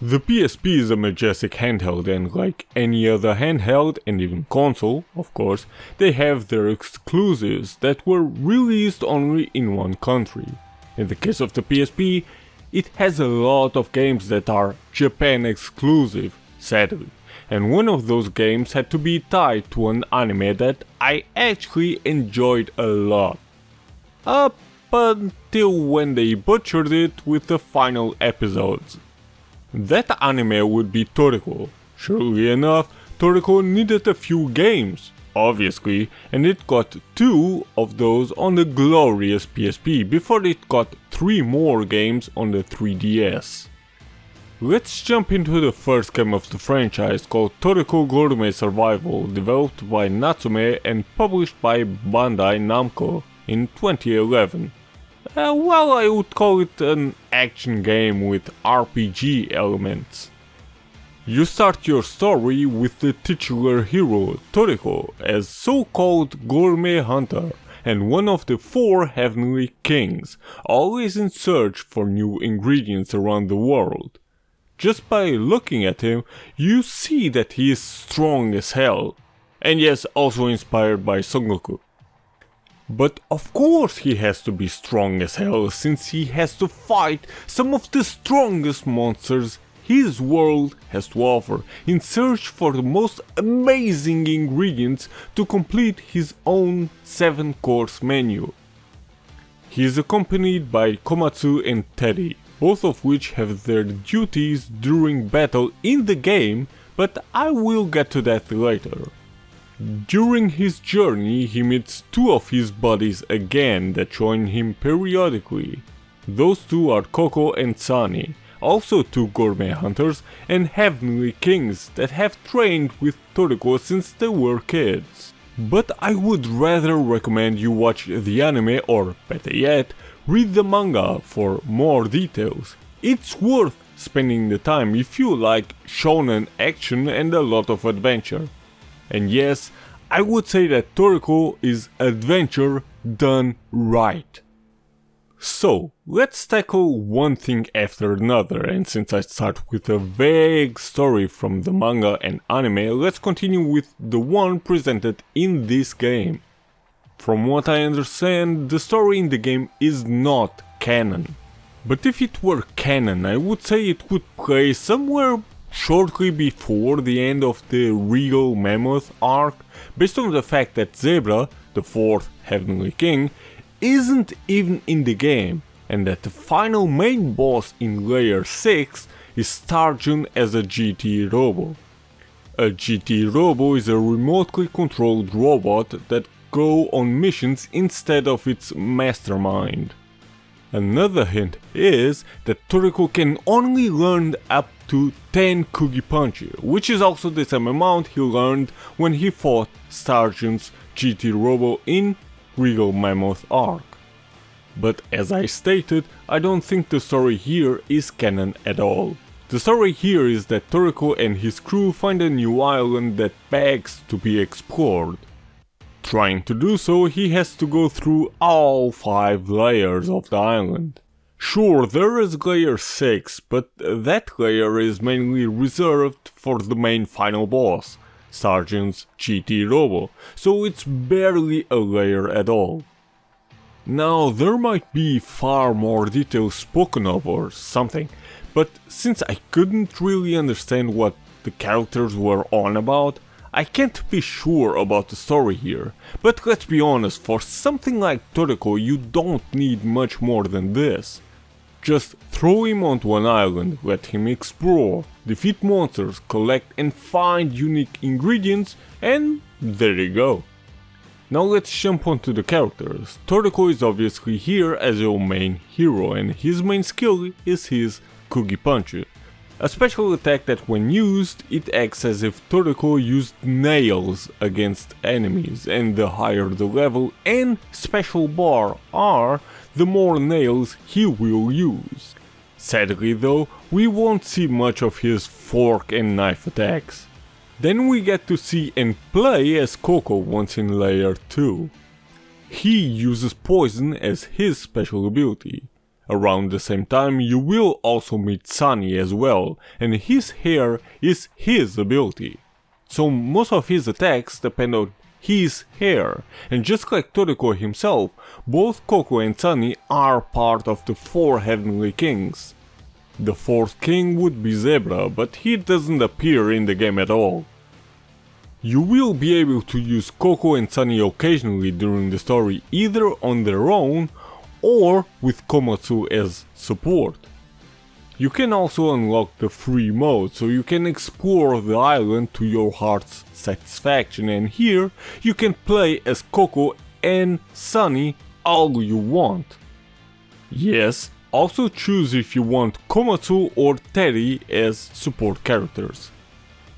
The PSP is a majestic handheld, and like any other handheld and even console, of course, they have their exclusives that were released only in one country. In the case of the PSP, it has a lot of games that are Japan exclusive, sadly, and one of those games had to be tied to an anime that I actually enjoyed a lot. Up until when they butchered it with the final episodes. That anime would be Toriko. Surely enough, Toriko needed a few games, obviously, and it got 2 of those on the glorious PSP before it got 3 more games on the 3DS. Let's jump into the first game of the franchise called Toriko Gourmet Survival, developed by Natsume and published by Bandai Namco in 2011. Well, I would call it an action game with RPG elements. You start your story with the titular hero, Toriko, as so-called gourmet hunter and one of the 4 heavenly kings, always in search for new ingredients around the world. Just by looking at him, you see that he is strong as hell, and yes, also inspired by Son Goku. But of course he has to be strong as hell, since he has to fight some of the strongest monsters his world has to offer in search for the most amazing ingredients to complete his own 7-course menu. He is accompanied by Komatsu and Teddy, both of which have their duties during battle in the game, but I will get to that later. During his journey, he meets 2 of his buddies again that join him periodically. Those 2 are Coco and Sunny, also 2 gourmet hunters and heavenly kings that have trained with Toriko since they were kids. But I would rather recommend you watch the anime, or better yet, read the manga for more details. It's worth spending the time if you like shonen action and a lot of adventure. And yes, I would say that Toriko is adventure done right. So, let's tackle one thing after another, and since I start with a vague story from the manga and anime, let's continue with the one presented in this game. From what I understand, the story in the game is not canon. But if it were canon, I would say it would play somewhere shortly before the end of the Regal Mammoth arc, based on the fact that Zebra, the 4th Heavenly King, isn't even in the game, and that the final main boss in Layer 6 is Starjun as a GT Robo. A GT Robo is a remotely controlled robot that go on missions instead of its mastermind. Another hint is that Toriko can only learn up to 10 Kugi Punch, which is also the same amount he learned when he fought Starjun's GT Robo in Regal Mammoth arc. But as I stated, I don't think the story here is canon at all. The story here is that Toriko and his crew find a new island that begs to be explored. Trying to do so, he has to go through all 5 layers of the island. Sure, there is layer 6, but that layer is mainly reserved for the main final boss, Starjun's GT Robo, so it's barely a layer at all. Now, there might be far more details spoken of or something, but since I couldn't really understand what the characters were on about, I can't be sure about the story here. But let's be honest, for something like Toriko you don't need much more than this. Just throw him onto an island, let him explore, defeat monsters, collect and find unique ingredients, and there you go. Now let's jump onto the characters. Toriko is obviously here as your main hero, and his main skill is his Kugi Punch. A special attack that when used, it acts as if Toriko used nails against enemies, and the higher the level and special bar are, the more nails he will use. Sadly though, we won't see much of his fork and knife attacks. Then we get to see and play as Coco once in layer 2. He uses poison as his special ability. Around the same time you will also meet Sunny as well, and his hair is his ability. So most of his attacks depend on his hair, and just like Toriko himself, both Coco and Sunny are part of the 4 Heavenly Kings. The 4th king would be Zebra, but he doesn't appear in the game at all. You will be able to use Coco and Sunny occasionally during the story, either on their own or with Komatsu as support. You can also unlock the free mode, so you can explore the island to your heart's satisfaction, and here you can play as Coco and Sunny all you want. Yes, also choose if you want Komatsu or Teddy as support characters.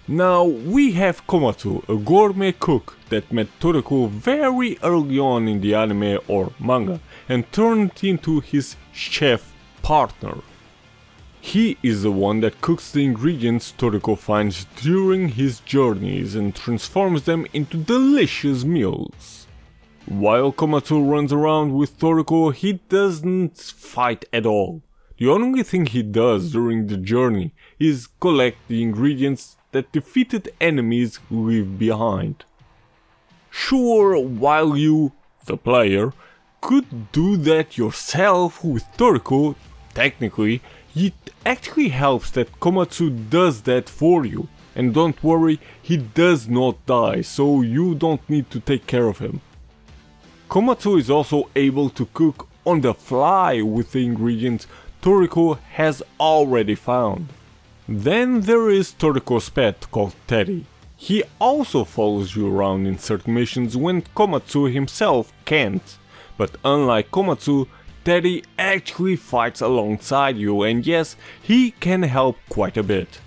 Now we have Komatsu, a gourmet cook that met Toriko very early on in the anime or manga and turned into his chef partner. He is the one that cooks the ingredients Toriko finds during his journeys and transforms them into delicious meals. While Komatsu runs around with Toriko, he doesn't fight at all. The only thing he does during the journey is collect the ingredients that defeated enemies leave behind. Sure, while you, the player, could do that yourself with Toriko, technically, it actually helps that Komatsu does that for you. And don't worry, he does not die, so you don't need to take care of him. Komatsu is also able to cook on the fly with the ingredients Toriko has already found. Then there is Toriko's pet called Teddy. He also follows you around in certain missions when Komatsu himself can't. But unlike Komatsu, Teddy actually fights alongside you, and yes, he can help quite a bit.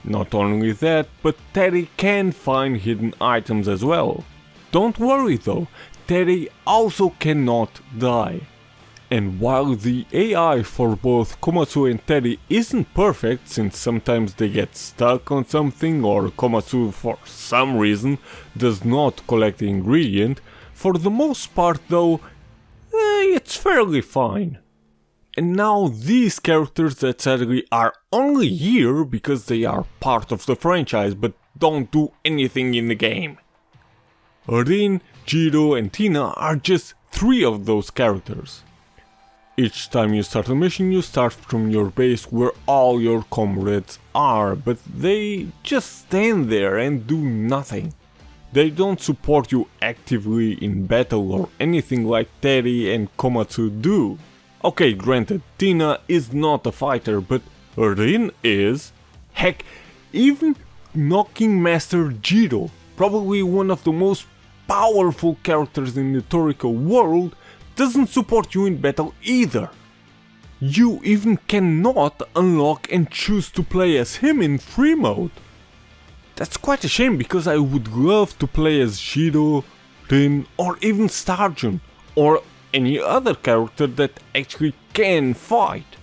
Not only that, but Teddy can find hidden items as well. Don't worry though, Teddy also cannot die. And while the AI for both Komatsu and Teddy isn't perfect, since sometimes they get stuck on something or Komatsu for some reason does not collect the ingredient, for the most part though, it's fairly fine. And now these characters that sadly are only here because they are part of the franchise but don't do anything in the game. Rin, Jiro and Tina are just 3 of those characters. Each time you start a mission, you start from your base where all your comrades are, but they just stand there and do nothing. They don't support you actively in battle or anything like Teddy and Komatsu do. Okay, granted, Tina is not a fighter, but Rin is. Heck, even Knocking Master Jiro, probably one of the most powerful characters in the Toriko world, doesn't support you in battle either. You even cannot unlock and choose to play as him in free mode. That's quite a shame because I would love to play as Jiro, Rin or even Starjun or any other character that actually can fight.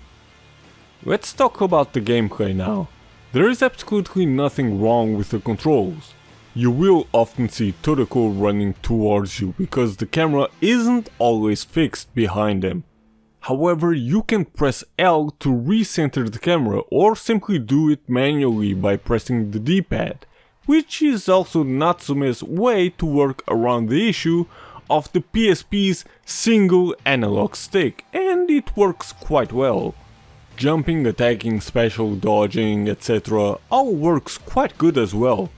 Let's talk about the gameplay now. There is absolutely nothing wrong with the controls. You will often see Toriko running towards you because the camera isn't always fixed behind them. However, you can press L to recenter the camera or simply do it manually by pressing the D-pad, which is also Natsume's way to work around the issue of the PSP's single analog stick, and it works quite well. Jumping, attacking, special, dodging, etc. all works quite good as well.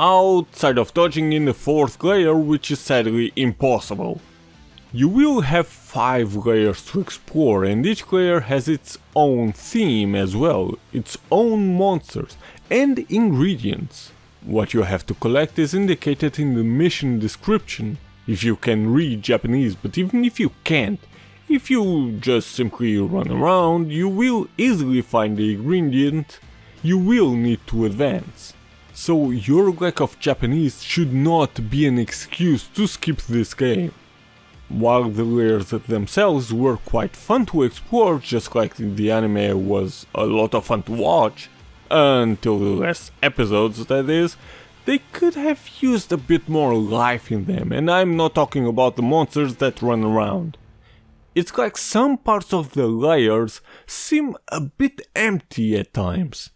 Outside of dodging in the 4th layer, which is sadly impossible. You will have 5 layers to explore, and each layer has its own theme as well, its own monsters and ingredients. What you have to collect is indicated in the mission description, if you can read Japanese, but even if you can't, if you just simply run around, you will easily find the ingredient you will need to advance. So your lack of Japanese should not be an excuse to skip this game. While the layers themselves were quite fun to explore, just like the anime was a lot of fun to watch, until the last episodes that is, they could have used a bit more life in them, and I'm not talking about the monsters that run around. It's like some parts of the layers seem a bit empty at times.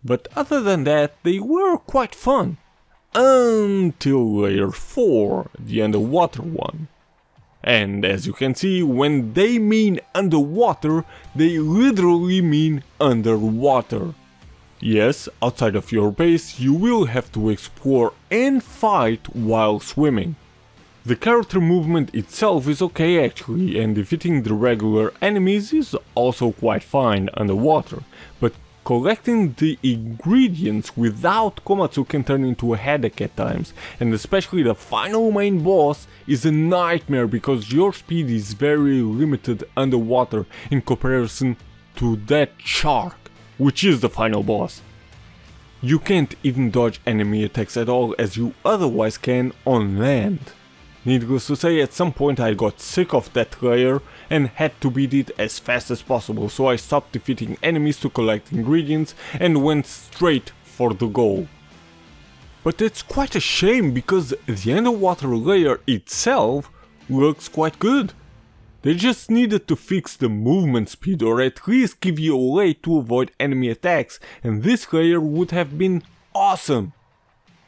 But other than that, they were quite fun. Until layer 4, the underwater one. And as you can see, when they mean underwater, they literally mean underwater. Yes, outside of your base, you will have to explore and fight while swimming. The character movement itself is okay actually, and defeating the regular enemies is also quite fine underwater, but collecting the ingredients without Komatsu can turn into a headache at times, and especially the final main boss is a nightmare because your speed is very limited underwater in comparison to that shark, which is the final boss. You can't even dodge enemy attacks at all as you otherwise can on land. Needless to say, at some point I got sick of that layer and had to beat it as fast as possible, so I stopped defeating enemies to collect ingredients and went straight for the goal. But it's quite a shame because the underwater layer itself looks quite good. They just needed to fix the movement speed or at least give you a way to avoid enemy attacks, and this layer would have been awesome.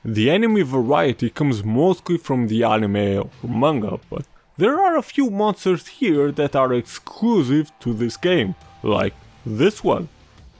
The enemy variety comes mostly from the anime or manga, but there are a few monsters here that are exclusive to this game, like this one.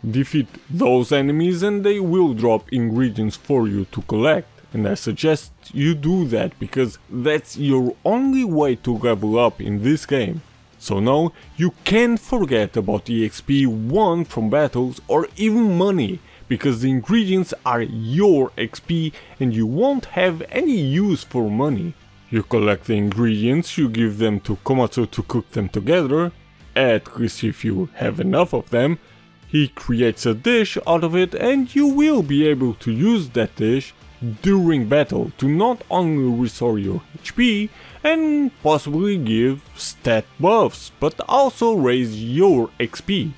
Defeat those enemies and they will drop ingredients for you to collect, and I suggest you do that because that's your only way to level up in this game. So now you can't forget about EXP won from battles or even money, because the ingredients are your XP and you won't have any use for money. You collect the ingredients, you give them to Komatsu to cook them together, at least if you have enough of them. He creates a dish out of it and you will be able to use that dish during battle to not only restore your HP and possibly give stat buffs, but also raise your XP.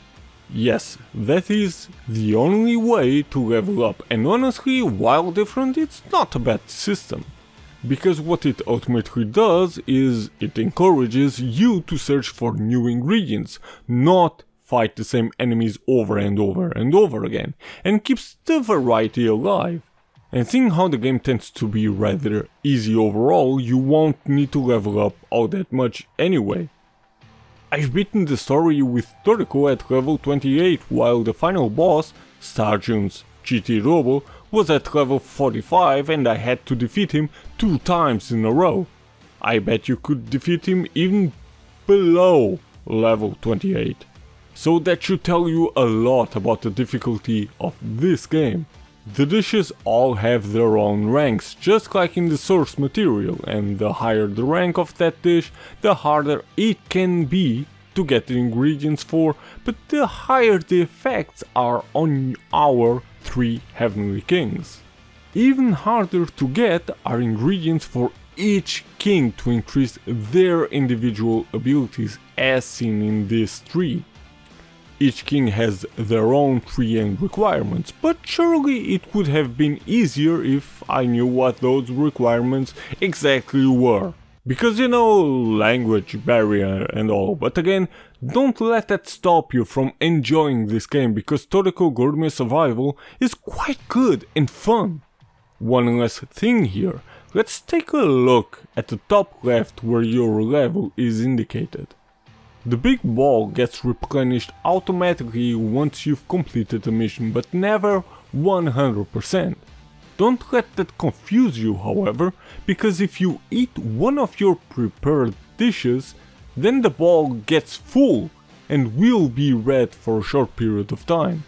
Yes, that is the only way to level up, and honestly, while different, it's not a bad system. Because what it ultimately does is it encourages you to search for new ingredients, not fight the same enemies over and over and over again, and keeps the variety alive. And seeing how the game tends to be rather easy overall, you won't need to level up all that much anyway. I've beaten the story with Toriko at level 28, while the final boss, Starjun's GT Robo, was at level 45 and I had to defeat him 2 times in a row. I bet you could defeat him even below level 28. So that should tell you a lot about the difficulty of this game. The dishes all have their own ranks, just like in the source material, and the higher the rank of that dish, the harder it can be to get the ingredients for, but the higher the effects are on our 3 Heavenly Kings. Even harder to get are ingredients for each king to increase their individual abilities as seen in this tree. Each king has their own tree and requirements, but surely it would have been easier if I knew what those requirements exactly were. Because you know, language barrier and all, but again, don't let that stop you from enjoying this game because Toriko Gourmet Survival is quite good and fun. One last thing here, let's take a look at the top left where your level is indicated. The big ball gets replenished automatically once you've completed the mission, but never 100%. Don't let that confuse you, however, because if you eat one of your prepared dishes, then the ball gets full and will be red for a short period of time.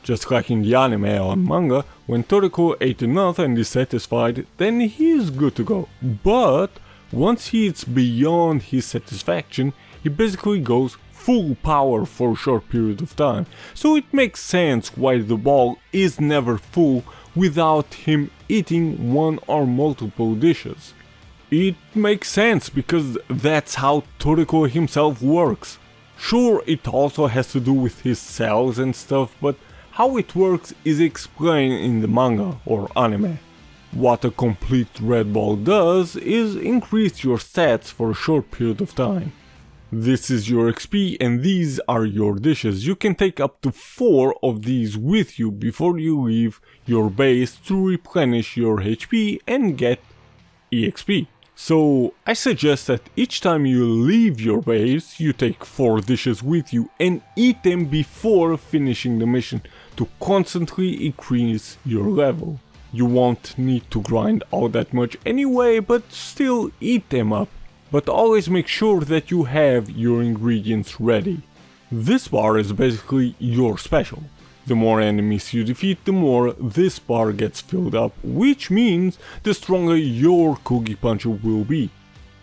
Just like in the anime or manga, when Toriko ate enough and is satisfied, then he is good to go. But once he eats beyond his satisfaction, he basically goes full power for a short period of time, so it makes sense why the ball is never full without him eating one or multiple dishes. It makes sense because that's how Toriko himself works. Sure, it also has to do with his cells and stuff, but how it works is explained in the manga or anime. What a complete red ball does is increase your stats for a short period of time. This is your XP and these are your dishes. You can take up to 4 of these with you before you leave your base to replenish your HP and get EXP. So I suggest that each time you leave your base, you take 4 dishes with you and eat them before finishing the mission to constantly increase your level. You won't need to grind all that much anyway, but still eat them up. But always make sure that you have your ingredients ready. This bar is basically your special. The more enemies you defeat, the more this bar gets filled up, which means the stronger your Cookie Puncher will be.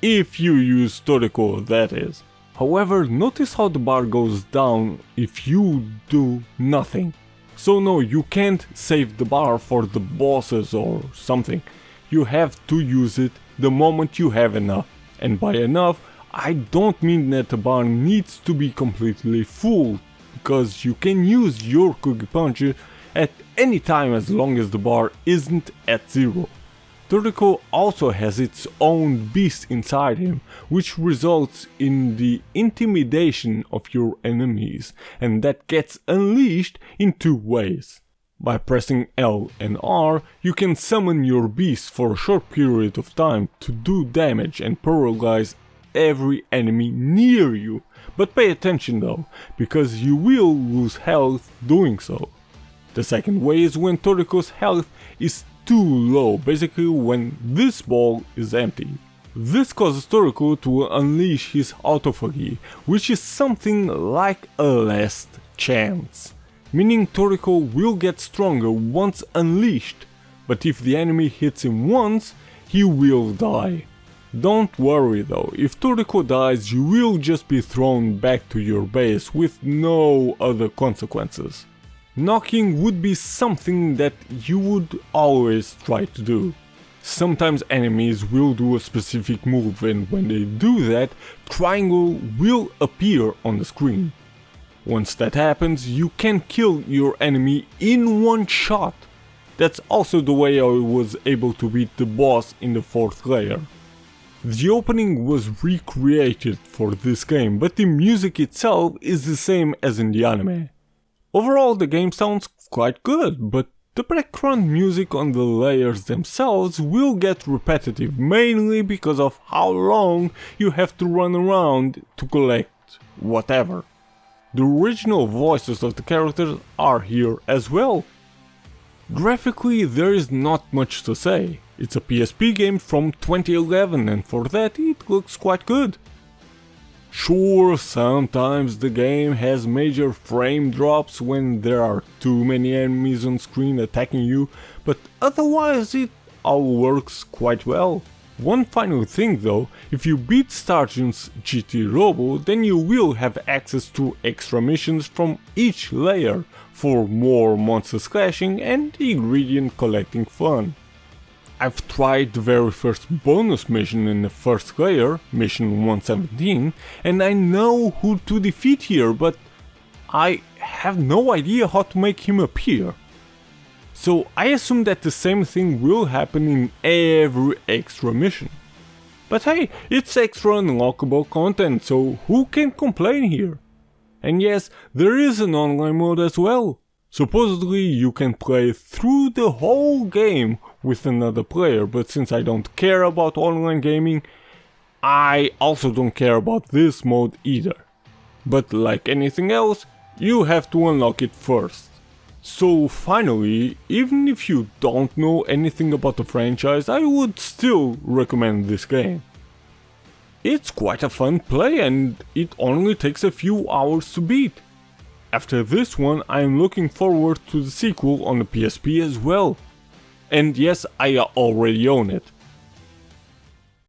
If you use Toriko, that is. However, notice how the bar goes down if you do nothing. So no, you can't save the bar for the bosses or something. You have to use it the moment you have enough. And by enough, I don't mean that the bar needs to be completely full, because you can use your Cookie Puncher at any time as long as the bar isn't at 0. Toriko also has its own beast inside him, which results in the intimidation of your enemies, and that gets unleashed in 2 ways. By pressing L and R, you can summon your beast for a short period of time to do damage and paralyze every enemy near you. But pay attention though, because you will lose health doing so. The second way is when Toriko's health is too low, basically when this ball is empty. This causes Toriko to unleash his autophagy, which is something like a last chance. Meaning Toriko will get stronger once unleashed, but if the enemy hits him once, he will die. Don't worry though, if Toriko dies you will just be thrown back to your base with no other consequences. Knocking would be something that you would always try to do. Sometimes enemies will do a specific move, and when they do that, triangle will appear on the screen. Once that happens, you can kill your enemy in one shot. That's also the way I was able to beat the boss in the 4th layer. The opening was recreated for this game, but the music itself is the same as in the anime. Overall the game sounds quite good, but the background music on the layers themselves will get repetitive, mainly because of how long you have to run around to collect whatever. The original voices of the characters are here as well. Graphically there is not much to say. It's a PSP game from 2011 and for that it looks quite good. Sure, sometimes the game has major frame drops when there are too many enemies on screen attacking you, but otherwise it all works quite well. One final thing though, if you beat Stargent's GT Robo, then you will have access to extra missions from each layer for more monster slashing and ingredient collecting fun. I've tried the very first bonus mission in the 1st layer, mission 117, and I know who to defeat here, but I have no idea how to make him appear. So I assume that the same thing will happen in every extra mission. But hey, it's extra unlockable content, so who can complain here? And yes, there is an online mode as well. Supposedly you can play through the whole game with another player, but since I don't care about online gaming, I also don't care about this mode either. But like anything else, you have to unlock it first. So finally, even if you don't know anything about the franchise, I would still recommend this game. It's quite a fun play and it only takes a few hours to beat. After this one, I am looking forward to the sequel on the PSP as well. And yes, I already own it.